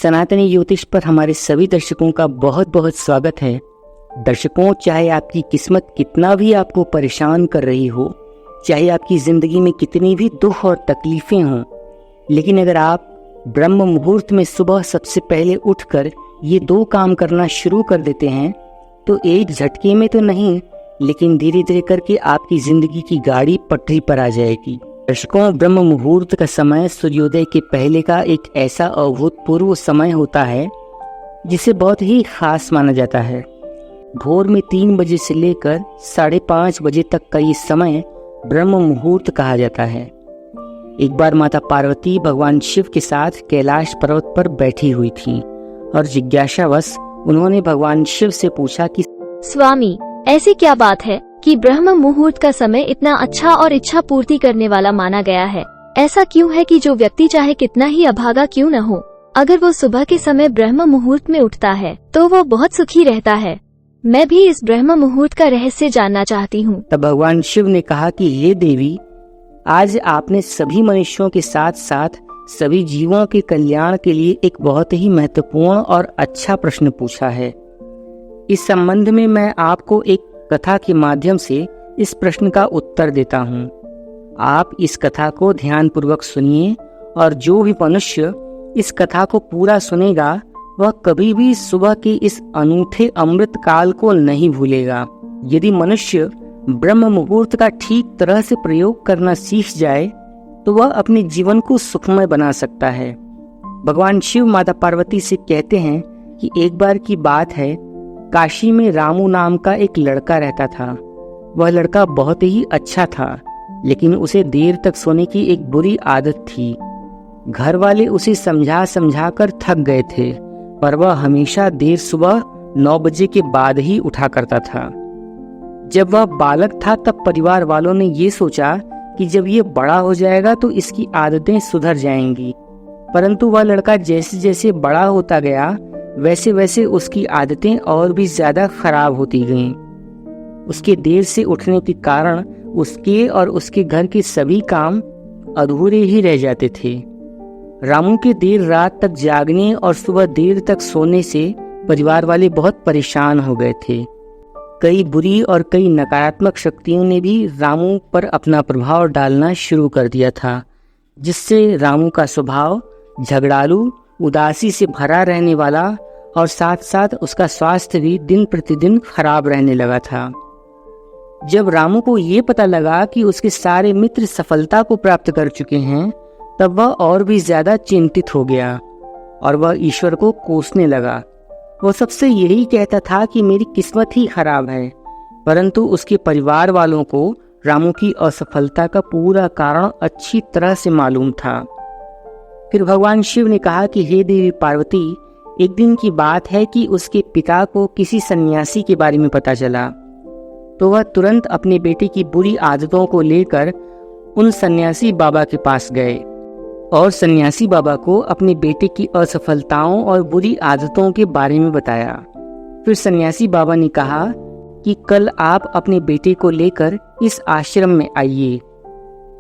सनातनी ज्योतिष पर हमारे सभी दर्शकों का बहुत बहुत स्वागत है। दर्शकों, चाहे आपकी किस्मत कितना भी आपको परेशान कर रही हो, चाहे आपकी ज़िंदगी में कितनी भी दुख और तकलीफ़ें हों, लेकिन अगर आप ब्रह्म मुहूर्त में सुबह सबसे पहले उठकर ये 2 काम करना शुरू कर देते हैं तो एक झटके में तो नहीं, लेकिन धीरे धीरे करके आपकी ज़िंदगी की गाड़ी पटरी पर आ जाएगी। दर्शकों, ब्रह्म मुहूर्त का समय सूर्योदय के पहले का एक ऐसा अभूतपूर्व समय होता है जिसे बहुत ही खास माना जाता है। भोर में 3 बजे से लेकर 5:30 बजे तक का ये समय ब्रह्म मुहूर्त कहा जाता है। एक बार माता पार्वती भगवान शिव के साथ कैलाश पर्वत पर बैठी हुई थीं और जिज्ञासावश उन्होंने भगवान शिव से पूछा कि स्वामी, ऐसी क्या बात है कि ब्रह्म मुहूर्त का समय इतना अच्छा और इच्छा पूर्ति करने वाला माना गया है? ऐसा क्यों है कि जो व्यक्ति चाहे कितना ही अभागा क्यों न हो, अगर वो सुबह के समय ब्रह्म मुहूर्त में उठता है तो वो बहुत सुखी रहता है। मैं भी इस ब्रह्म मुहूर्त का रहस्य जानना चाहती हूँ। तब भगवान शिव ने कहा कि हे देवी, आज आपने सभी मनुष्यों के साथ साथ सभी जीवों के कल्याण के लिए एक बहुत ही महत्वपूर्ण और अच्छा प्रश्न पूछा है। इस संबंध में मैं आपको एक कथा के माध्यम से इस प्रश्न का उत्तर देता हूँ। आप इस कथा को ध्यानपूर्वक सुनिए और जो भी मनुष्य इस कथा को पूरा सुनेगा वह कभी भी सुबह के इस अनूठे अमृत काल को नहीं भूलेगा। यदि मनुष्य ब्रह्म मुहूर्त का ठीक तरह से प्रयोग करना सीख जाए तो वह अपने जीवन को सुखमय बना सकता है। भगवान शिव माता पार्वती से कहते हैं कि एक बार की बात है, काशी में रामू नाम का एक लड़का रहता था। वह लड़का बहुत ही अच्छा था, लेकिन उसे देर तक सोने की एक बुरी आदत थी। घर वाले उसे समझा समझा कर थक गए थे, पर वह हमेशा देर सुबह 9 बजे के बाद ही उठा करता था। जब वह बालक था तब परिवार वालों ने ये सोचा कि जब ये बड़ा हो जाएगा तो इसकी आदतें सुधर जाएंगी, परंतु वह लड़का जैसे जैसे बड़ा होता गया वैसे वैसे उसकी आदतें और भी ज्यादा खराब होती गईं। उसके देर से उठने के कारण उसके और उसके घर के सभी काम अधूरे ही रह जाते थे। रामू के देर रात तक जागने और सुबह देर तक सोने से परिवार वाले बहुत परेशान हो गए थे। कई बुरी और कई नकारात्मक शक्तियों ने भी रामू पर अपना प्रभाव डालना शुरू कर दिया था, जिससे रामू का स्वभाव झगड़ालू, उदासी से भरा रहने वाला और साथ साथ उसका स्वास्थ्य भी दिन प्रतिदिन खराब रहने लगा था। जब रामू को ये पता लगा कि उसके सारे मित्र सफलता को प्राप्त कर चुके हैं, तब वह और भी ज्यादा चिंतित हो गया और वह ईश्वर को कोसने लगा। वह सबसे यही कहता था कि मेरी किस्मत ही खराब है, परंतु उसके परिवार वालों को रामू की असफलता का पूरा कारण अच्छी तरह से मालूम था। फिर भगवान शिव ने कहा कि हे देवी पार्वती, एक दिन की बात है कि उसके पिता को किसी सन्यासी के बारे में पता चला, तो वह तुरंत अपने बेटे की बुरी आदतों को लेकर उन सन्यासी बाबा के पास गए और सन्यासी बाबा को अपने बेटे की असफलताओं और बुरी आदतों के बारे में बताया। फिर सन्यासी बाबा ने कहा कि कल आप अपने बेटे को लेकर इस आश्रम में आइए।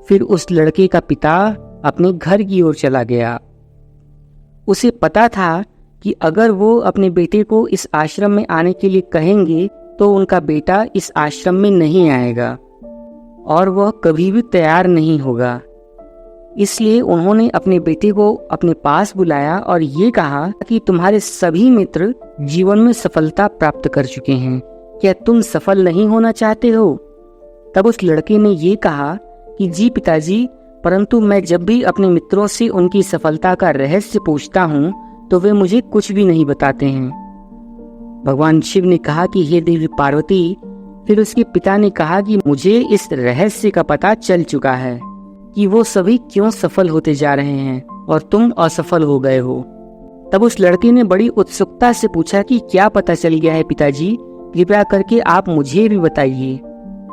फिर उस लड़के का पिता अपने घर की ओर चला गया। उसे पता था कि अगर वो अपने बेटे को इस आश्रम में आने के लिए कहेंगे तो उनका बेटा इस आश्रम में नहीं आएगा और वह कभी भी तैयार नहीं होगा। इसलिए उन्होंने अपने बेटे को अपने पास बुलाया और ये कहा कि तुम्हारे सभी मित्र जीवन में सफलता प्राप्त कर चुके हैं, क्या तुम सफल नहीं होना चाहते हो? तब उस लड़के ने ये कहा कि जी पिताजी, परंतु मैं जब भी अपने मित्रों से उनकी सफलता का रहस्य पूछता हूँ तो वे मुझे कुछ भी नहीं बताते हैं। भगवान शिव ने कहा कि हे देवी पार्वती, फिर उसके पिता ने कहा कि मुझे इस रहस्य का पता चल चुका है कि वो सभी क्यों सफल होते जा रहे हैं और तुम असफल हो गए हो। तब उस लड़के ने बड़ी उत्सुकता से पूछा कि क्या पता चल गया है पिताजी, कृपया करके आप मुझे भी बताइए।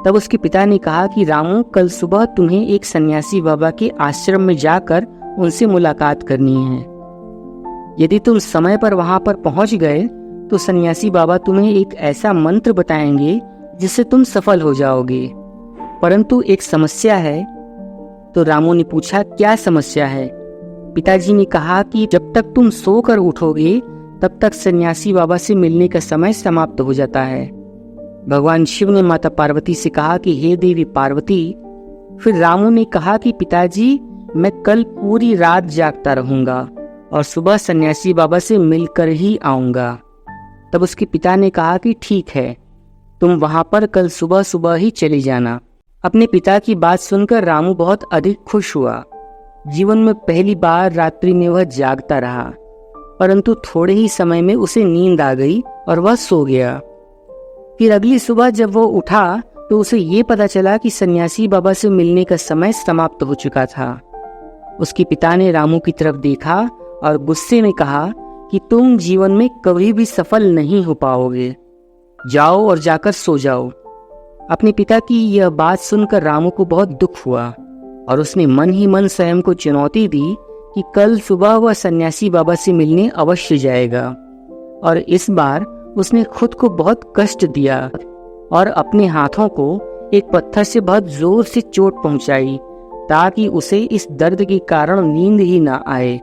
तब उसके पिता ने कहा कि रामू, कल सुबह तुम्हें एक सन्यासी बाबा के आश्रम में जाकर उनसे मुलाकात करनी है। यदि तुम समय पर वहां पर पहुंच गए तो सन्यासी बाबा तुम्हें एक ऐसा मंत्र बताएंगे जिससे तुम सफल हो जाओगे, परंतु एक समस्या है। तो रामू ने पूछा, क्या समस्या है? पिताजी ने कहा कि जब तक तुम सोकर उठोगे तब तक सन्यासी बाबा से मिलने का समय समाप्त हो जाता है। भगवान शिव ने माता पार्वती से कहा कि हे देवी पार्वती। फिर रामू ने कहा कि पिताजी, मैं कल पूरी रात जागता रहूंगा और सुबह सन्यासी बाबा से मिलकर ही आऊंगा। तब उसके पिता ने कहा कि ठीक है, तुम वहां पर कल सुबह सुबह ही चले जाना। अपने पिता की बात सुनकर रामू बहुत अधिक खुश हुआ। जीवन में पहली बार रात्रि में वह जागता रहा, परंतु थोड़े ही समय में उसे नींद आ गई और वह सो गया। फिर अगली सुबह जब वो उठा तो उसे ये पता चला कि सन्यासी बाबा से मिलने का समय समाप्त हो चुका था। उसके पिता ने रामू की तरफ देखा और गुस्से में कहा कि तुम जीवन में कभी भी सफल नहीं हो पाओगे, जाओ और जाकर सो जाओ। अपने पिता की यह बात सुनकर रामू को बहुत दुख हुआ और उसने मन ही मन स्वयं को चुनौती दी कि कल सुबह वह सन्यासी बाबा से मिलने अवश्य जाएगा। और इस बार उसने खुद को बहुत कष्ट दिया और अपने हाथों को एक पत्थर से बहुत जोर से चोट पहुंचाई ताकि उसे इस दर्द के कारण नींद ही ना आए।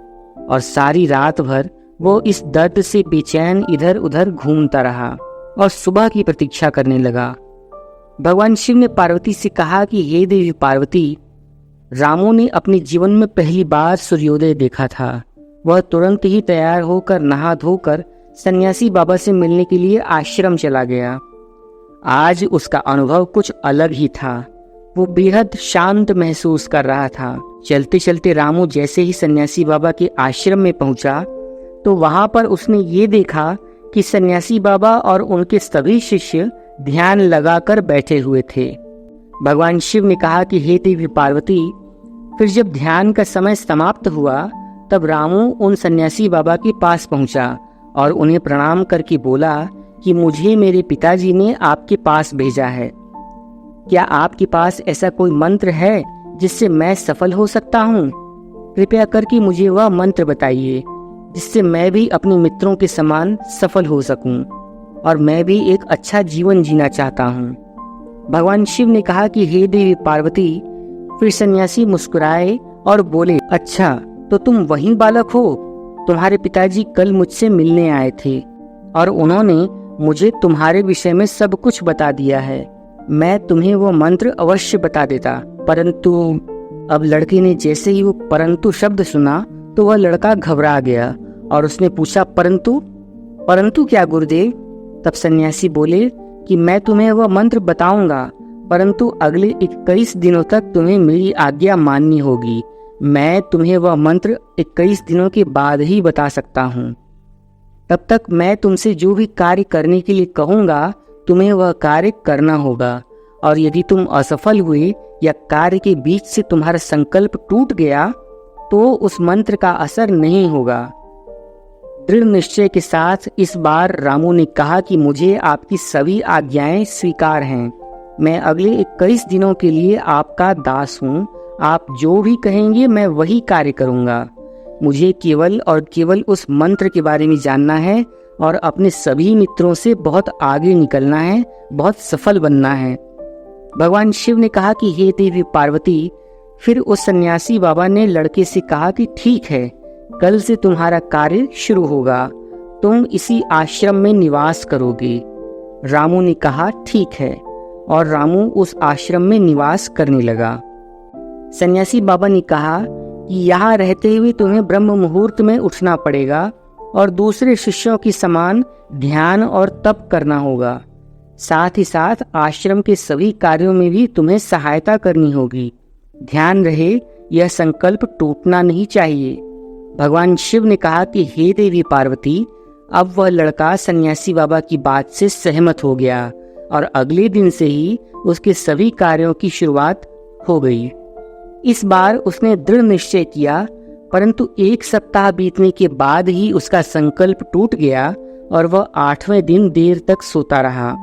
और सारी रात भर वो इस दर्द से बेचैन इधर उधर घूमता रहा और सुबह की प्रतीक्षा करने लगा। भगवान शिव ने पार्वती से कहा कि हे देवी पार्वती, रामू ने अपने जीवन में पहली बार सूर्योदय देखा था। वह तुरंत ही तैयार होकर नहा धोकर सन्यासी बाबा से मिलने के लिए आश्रम चला गया। आज उसका अनुभव कुछ अलग ही था। वो बेहद शांत महसूस कर रहा था। चलते चलते रामू जैसे ही सन्यासी बाबा के आश्रम में पहुंचा तो वहां पर उसने ये देखा कि सन्यासी बाबा और उनके सभी शिष्य ध्यान लगाकर बैठे हुए थे। भगवान शिव ने कहा कि हे देवी पार्वती। फिर जब ध्यान का समय समाप्त हुआ तब रामू उन सन्यासी बाबा के पास पहुंचा और उन्हें प्रणाम करके बोला कि मुझे मेरे पिताजी ने आपके पास भेजा है। क्या आपके पास ऐसा कोई मंत्र है जिससे मैं सफल हो सकता हूँ? कृपया करके मुझे वह मंत्र बताइए जिससे मैं भी अपने मित्रों के समान सफल हो सकूं और मैं भी एक अच्छा जीवन जीना चाहता हूँ। भगवान शिव ने कहा कि हे देवी पार्वती। फिर सन्यासी मुस्कुराए और बोले, अच्छा तो तुम वही बालक हो। तुम्हारे पिताजी कल मुझसे मिलने आए थे और उन्होंने मुझे तुम्हारे विषय में सब कुछ बता दिया है। मैं तुम्हें वो मंत्र अवश्य बता देता, परंतु। अब लड़के ने जैसे ही वो परंतु शब्द सुना तो वह लड़का घबरा गया और उसने पूछा, परंतु? परंतु क्या गुरुदेव? तब सन्यासी बोले कि मैं तुम्हें वह मंत्र बताऊंगा, परंतु अगले 21 दिनों तक तुम्हें मेरी आज्ञा माननी होगी। मैं तुम्हें वह मंत्र 21 दिनों के बाद ही बता सकता हूँ। तब तक मैं तुमसे जो भी कार्य करने के लिए कहूँगा तुम्हें वह कार्य करना होगा, और यदि तुम असफल हुए या कार्य के बीच से तुम्हारा संकल्प टूट गया तो उस मंत्र का असर नहीं होगा। दृढ़ निश्चय के साथ इस बार रामू ने कहा कि मुझे आपकी सभी आज्ञाएं स्वीकार हैं। मैं अगले 21 दिनों के लिए आपका दास हूँ। आप जो भी कहेंगे मैं वही कार्य करूँगा। मुझे केवल और केवल उस मंत्र के बारे में जानना है और अपने सभी मित्रों से बहुत आगे निकलना है, बहुत सफल बनना है। भगवान शिव ने कहा कि हे देवी पार्वती। फिर उस सन्यासी बाबा ने लड़के से कहा कि ठीक है, कल से तुम्हारा कार्य शुरू होगा। तुम इसी आश्रम में निवास करोगे। रामू ने कहा ठीक है, और रामू उस आश्रम में निवास करने लगा। सन्यासी बाबा ने कहा कि यहाँ रहते हुए तुम्हें ब्रह्म मुहूर्त में उठना पड़ेगा और दूसरे शिष्यों की समान ध्यान और तप करना होगा। साथ ही साथ आश्रम के सभी कार्यों में भी तुम्हें सहायता करनी होगी। ध्यान रहे, यह संकल्प टूटना नहीं चाहिए। भगवान शिव ने कहा कि हे देवी पार्वती। अब वह लड़का सन्यासी बाबा की बात से सहमत हो गया और अगले दिन से ही उसके सभी कार्यों की शुरुआत हो गई। इस बार उसने दृढ़ निश्चय किया, परंतु 1 सप्ताह बीतने के बाद ही उसका संकल्प टूट गया और वह 8वें दिन देर तक सोता रहा।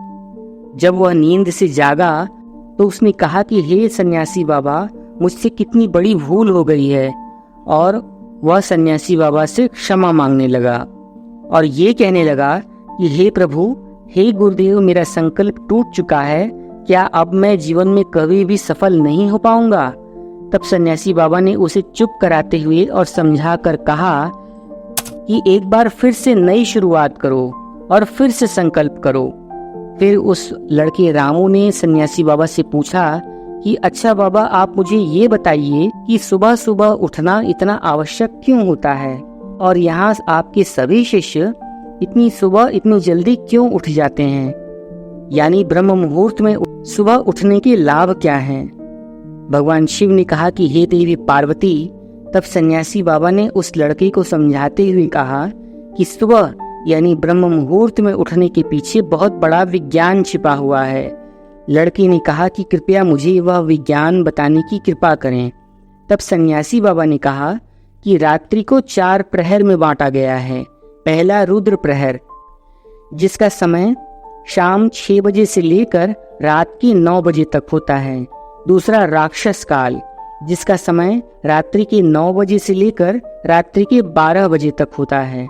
जब वह नींद से जागा तो उसने कहा कि हे सन्यासी बाबा, मुझसे कितनी बड़ी भूल हो गई है, और वह सन्यासी बाबा से क्षमा मांगने लगा और ये कहने लगा कि हे प्रभु, हे गुरुदेव, मेरा संकल्प टूट चुका है। क्या अब मैं जीवन में कभी भी सफल नहीं हो पाऊंगा? तब सन्यासी बाबा ने उसे चुप कराते हुए और समझा कर कहा कि एक बार फिर से नई शुरुआत करो और फिर से संकल्प करो। फिर उस लड़के रामू ने सन्यासी बाबा से पूछा कि अच्छा बाबा, आप मुझे ये बताइए कि सुबह सुबह उठना इतना आवश्यक क्यों होता है, और यहाँ आपके सभी शिष्य इतनी सुबह इतनी जल्दी क्यों उठ जाते हैं, यानी ब्रह्म मुहूर्त में सुबह उठने के लाभ क्या हैं? भगवान शिव ने कहा कि हे देवी पार्वती। तब सन्यासी बाबा ने उस लड़के को समझाते हुए कहा कि सुबह यानी ब्रह्म मुहूर्त में उठने के पीछे बहुत बड़ा विज्ञान छिपा हुआ है। लड़के ने कहा कि कृपया मुझे वह विज्ञान बताने की कृपा करें। तब सन्यासी बाबा ने कहा कि रात्रि को 4 प्रहर में बांटा गया है। पहला रुद्र प्रहर, जिसका समय शाम 6 बजे से लेकर रात के 9 बजे तक होता है। दूसरा राक्षस काल, जिसका समय रात्रि के 9 बजे से लेकर रात्रि के 12 बजे तक होता है।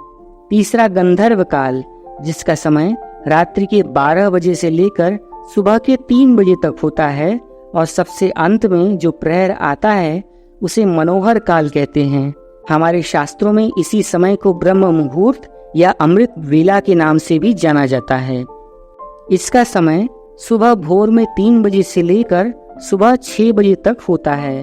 तीसरा गंधर्व काल, जिसका समय रात्रि के 12 बजे से लेकर सुबह के 3 बजे तक होता है। और सबसे अंत में जो प्रहर आता है उसे मनोहर काल कहते हैं। हमारे शास्त्रों में इसी समय को ब्रह्म मुहूर्त या अमृत वेला के नाम से भी जाना जाता है। इसका समय सुबह भोर में 3 बजे से लेकर सुबह 6 बजे तक होता है।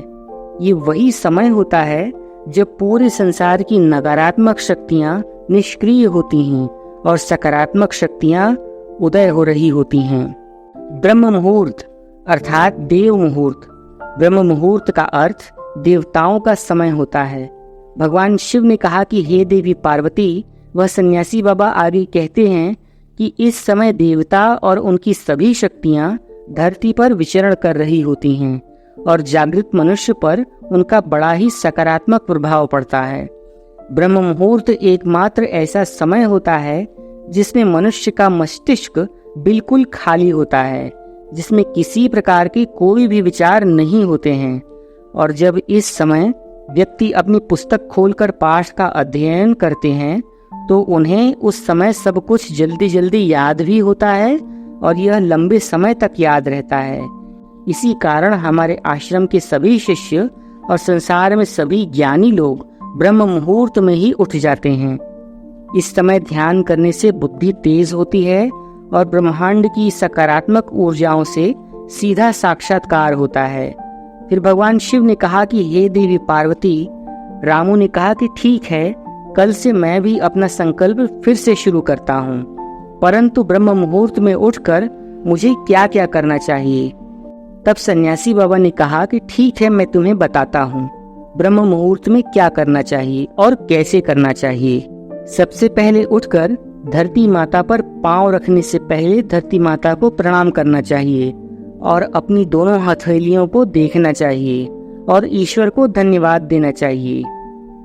ये वही समय होता है जब पूरे संसार की नकारात्मक शक्तियां निष्क्रिय होती हैं और सकारात्मक शक्तियां उदय हो रही होती हैं। ब्रह्म मुहूर्त अर्थात देव मुहूर्त। ब्रह्म मुहूर्त का अर्थ देवताओं का समय होता है। भगवान शिव ने कहा कि हे देवी पार्वती, वह सन्यासी बाबा आगे कहते हैं कि इस समय देवता और उनकी सभी शक्तियां धरती पर विचरण कर रही होती हैं और जागृत मनुष्य पर उनका बड़ा ही सकारात्मक प्रभाव पड़ता है। ब्रह्म मुहूर्त एकमात्र ऐसा समय होता है जिसमें मनुष्य का मस्तिष्क बिल्कुल खाली होता है, जिसमें किसी प्रकार के कोई भी विचार नहीं होते हैं। और जब इस समय व्यक्ति अपनी पुस्तक खोलकर पाठ का अध्ययन करते हैं तो उन्हें उस समय सब कुछ जल्दी जल्दी याद भी होता है और यह लंबे समय तक याद रहता है। इसी कारण हमारे आश्रम के सभी शिष्य और संसार में सभी ज्ञानी लोग ब्रह्म मुहूर्त में ही उठ जाते हैं। इस समय ध्यान करने से बुद्धि तेज होती है और ब्रह्मांड की सकारात्मक ऊर्जाओं से सीधा साक्षात्कार होता है। फिर भगवान शिव ने कहा कि हे देवी पार्वती। रामू ने कहा कि ठीक है, कल से मैं भी अपना संकल्प फिर से शुरू करता हूँ, परंतु ब्रह्म मुहूर्त में उठकर मुझे क्या क्या करना चाहिए? तब सन्यासी बाबा ने कहा कि ठीक है, मैं तुम्हें बताता हूँ ब्रह्म मुहूर्त में क्या करना चाहिए और कैसे करना चाहिए। सबसे पहले उठकर धरती माता पर पांव रखने से पहले धरती माता को प्रणाम करना चाहिए और अपनी दोनों हथेलियों को देखना चाहिए और ईश्वर को धन्यवाद देना चाहिए।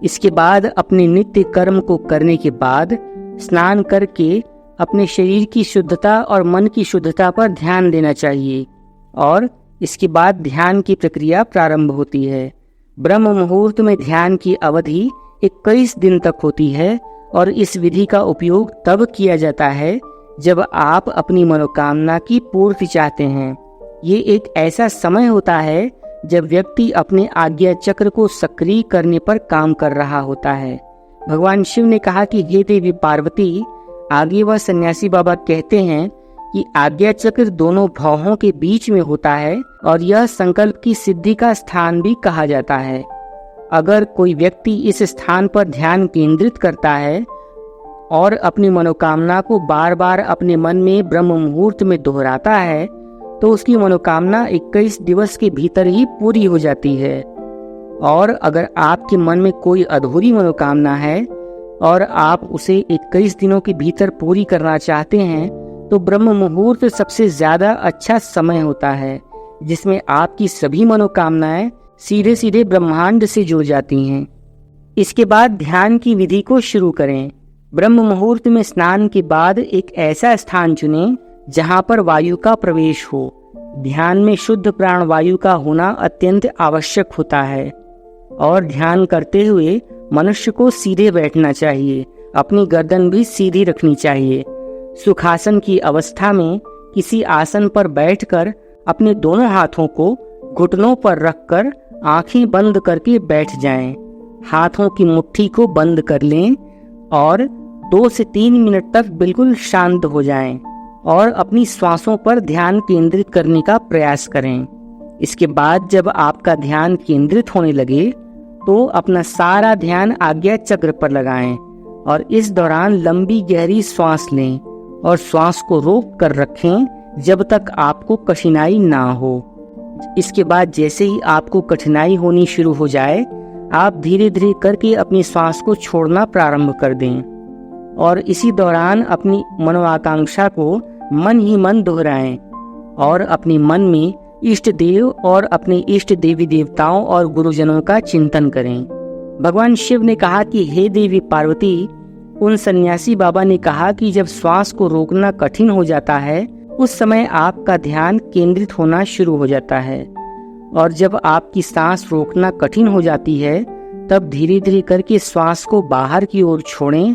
इसके बाद अपने नित्य कर्म को करने के बाद स्नान करके अपने शरीर की शुद्धता और मन की शुद्धता पर ध्यान देना चाहिए और इसके बाद ध्यान की प्रक्रिया प्रारंभ होती है। ब्रह्म मुहूर्त में ध्यान की अवधि 21 दिन तक होती है और इस विधि का उपयोग तब किया जाता है जब आप अपनी मनोकामना की पूर्ति चाहते हैं। ये एक ऐसा समय होता है जब व्यक्ति अपने आज्ञा चक्र को सक्रिय करने पर काम कर रहा होता है। भगवान शिव ने कहा कि हे देवी पार्वती। आगे वह सन्यासी बाबा कहते हैं कि आज्ञा चक्र दोनों भौहों के बीच में होता है और यह संकल्प की सिद्धि का स्थान भी कहा जाता है। अगर कोई व्यक्ति इस स्थान पर ध्यान केंद्रित करता है और अपनी मनोकामना को बार बार अपने मन में ब्रह्म मुहूर्त में दोहराता है तो उसकी मनोकामना 21 दिवस के भीतर ही पूरी हो जाती है। और अगर आपके मन में कोई अधूरी मनोकामना है और आप उसे 21 दिनों के भीतर पूरी करना चाहते हैं तो ब्रह्म मुहूर्त सबसे ज्यादा अच्छा समय होता है जिसमें आपकी सभी मनोकामनाएं सीधे सीधे ब्रह्मांड से जुड़ जाती हैं। इसके बाद ध्यान की विधि को शुरू करें। ब्रह्म मुहूर्त में स्नान के बाद एक ऐसा स्थान चुनें जहां पर वायु का प्रवेश हो। ध्यान में शुद्ध प्राण वायु का होना अत्यंत आवश्यक होता है और ध्यान करते हुए मनुष्य को सीधे बैठना चाहिए। अपनी गर्दन भी सीधी रखनी चाहिए। सुखासन की अवस्था में किसी आसन पर बैठकर अपने दोनों हाथों को घुटनों पर रखकर आंखें बंद करके बैठ जाएं, हाथों की मुट्ठी को बंद कर लें और 2 से 3 मिनट तक बिल्कुल शांत हो जाएं और अपनी श्वासों पर ध्यान केंद्रित करने का प्रयास करें। इसके बाद जब आपका ध्यान केंद्रित होने लगे तो अपना सारा ध्यान आज्ञा चक्र पर लगाएं और इस दौरान लंबी गहरी श्वास लें और श्वास को रोक कर रखें जब तक आपको कठिनाई ना हो। इसके बाद जैसे ही आपको कठिनाई होनी शुरू हो जाए, आप धीरे धीरे करके अपनी श्वास को छोड़ना प्रारंभ कर दें और इसी दौरान अपनी मनोआकांक्षा को मन ही मन दोहराएं और अपने मन में इष्ट देव और अपने इष्ट देवी देवताओं और गुरुजनों का चिंतन करें। भगवान शिव ने कहा कि हे देवी पार्वती, उन सन्यासी बाबा ने कहा कि जब श्वास को रोकना कठिन हो जाता है उस समय आपका ध्यान केंद्रित होना शुरू हो जाता है और जब आपकी सांस रोकना कठिन हो जाती है तब धीरे धीरे करके श्वास को बाहर की ओर छोड़ें,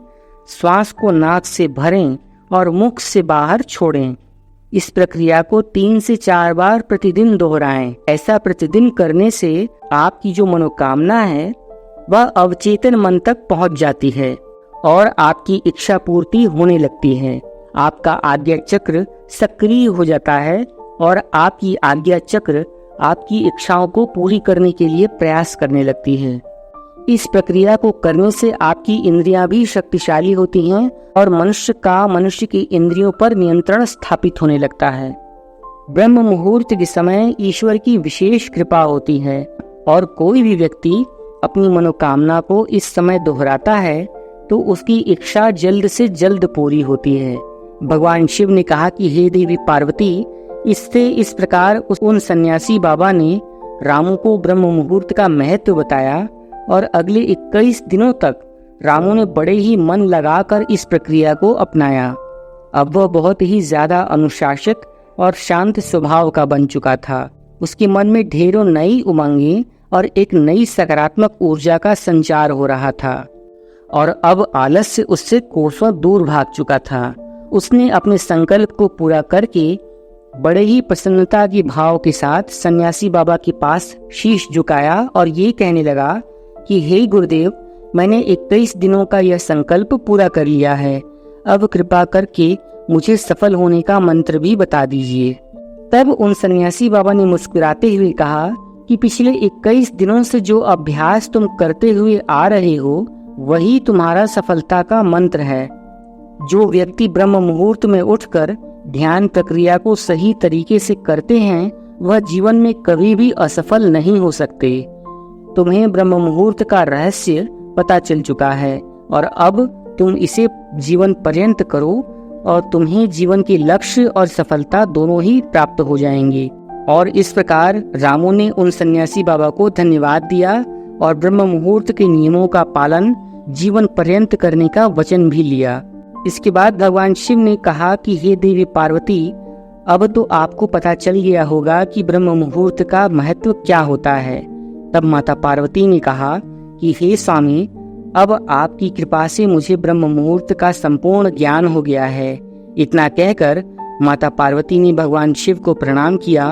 श्वास को नाक से भरें और मुख से बाहर छोड़ें। इस प्रक्रिया को 3 से 4 बार प्रतिदिन दोहराएं। ऐसा प्रतिदिन करने से आपकी जो मनोकामना है वह अवचेतन मन तक पहुंच जाती है और आपकी इच्छा पूर्ति होने लगती है। आपका आज्ञा चक्र सक्रिय हो जाता है और आपकी आज्ञा चक्र आपकी इच्छाओं को पूरी करने के लिए प्रयास करने लगती है। इस प्रक्रिया को करने से आपकी इंद्रियां भी शक्तिशाली होती हैं और मनुष्य की इंद्रियों पर नियंत्रण स्थापित होने लगता है। ब्रह्म मुहूर्त के समय ईश्वर की विशेष कृपा होती है और कोई भी व्यक्ति अपनी मनोकामना को इस समय दोहराता है तो उसकी इच्छा जल्द से जल्द पूरी होती है। भगवान शिव ने कहा कि हे देवी पार्वती, इससे इस प्रकार उन सन्यासी बाबा ने रामू को ब्रह्म मुहूर्त का महत्व बताया और अगले 21 दिनों तक रामू ने बड़े ही मन लगाकर इस प्रक्रिया को अपनाया। अब वह बहुत ही ज्यादा अनुशासित और शांत स्वभाव का बन चुका था। उसके मन में ढेरों नई उमंगें और एक नई सकारात्मक ऊर्जा का संचार हो रहा था और अब आलस्य उससे कोसों दूर भाग चुका था। उसने अपने संकल्प को पूरा करके बड़े ही प्रसन्नता के भाव के साथ सन्यासी बाबा के पास शीश झुकाया और ये कहने लगा कि हे गुरुदेव, मैंने 21 दिनों का यह संकल्प पूरा कर लिया है। अब कृपा करके मुझे सफल होने का मंत्र भी बता दीजिए। तब उन सन्यासी बाबा ने मुस्कुराते हुए कहा कि पिछले 21 दिनों से जो अभ्यास तुम करते हुए आ रहे हो वही तुम्हारा सफलता का मंत्र है। जो व्यक्ति ब्रह्म मुहूर्त में उठकर ध्यान प्रक्रिया को सही तरीके से करते हैं वह जीवन में कभी भी असफल नहीं हो सकते। तुम्हें ब्रह्म मुहूर्त का रहस्य पता चल चुका है और अब तुम इसे जीवन पर्यंत करो और तुम्हें जीवन के लक्ष्य और सफलता दोनों ही प्राप्त हो जाएंगे। और इस प्रकार रामू ने उन सन्यासी बाबा को धन्यवाद दिया और ब्रह्म मुहूर्त के नियमों का पालन जीवन पर्यंत करने का वचन भी लिया। इसके बाद भगवान शिव ने कहा कि हे देवी पार्वती, अब तो आपको पता चल गया होगा कि ब्रह्म मुहूर्त का महत्व क्या होता है। तब माता पार्वती ने कहा कि हे स्वामी, अब आपकी कृपा से मुझे ब्रह्म मुहूर्त का संपूर्ण ज्ञान हो गया है। इतना कहकर माता पार्वती ने भगवान शिव को प्रणाम किया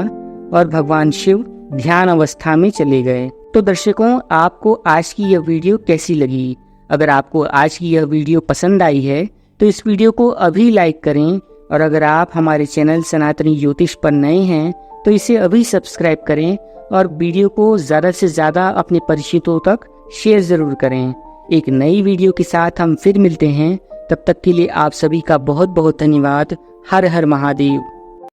और भगवान शिव ध्यान अवस्था में चले गए। तो दर्शकों, आपको आज की यह वीडियो कैसी लगी? अगर आपको आज की यह वीडियो पसंद आई है तो इस वीडियो को अभी लाइक करें और अगर आप हमारे चैनल सनातनी ज्योतिष पर नए हैं तो इसे अभी सब्सक्राइब करें और वीडियो को ज़्यादा से ज़्यादा अपने परिचितों तक शेयर ज़रूर करें। एक नई वीडियो के साथ हम फिर मिलते हैं। तब तक के लिए आप सभी का बहुत बहुत धन्यवाद। हर हर महादेव।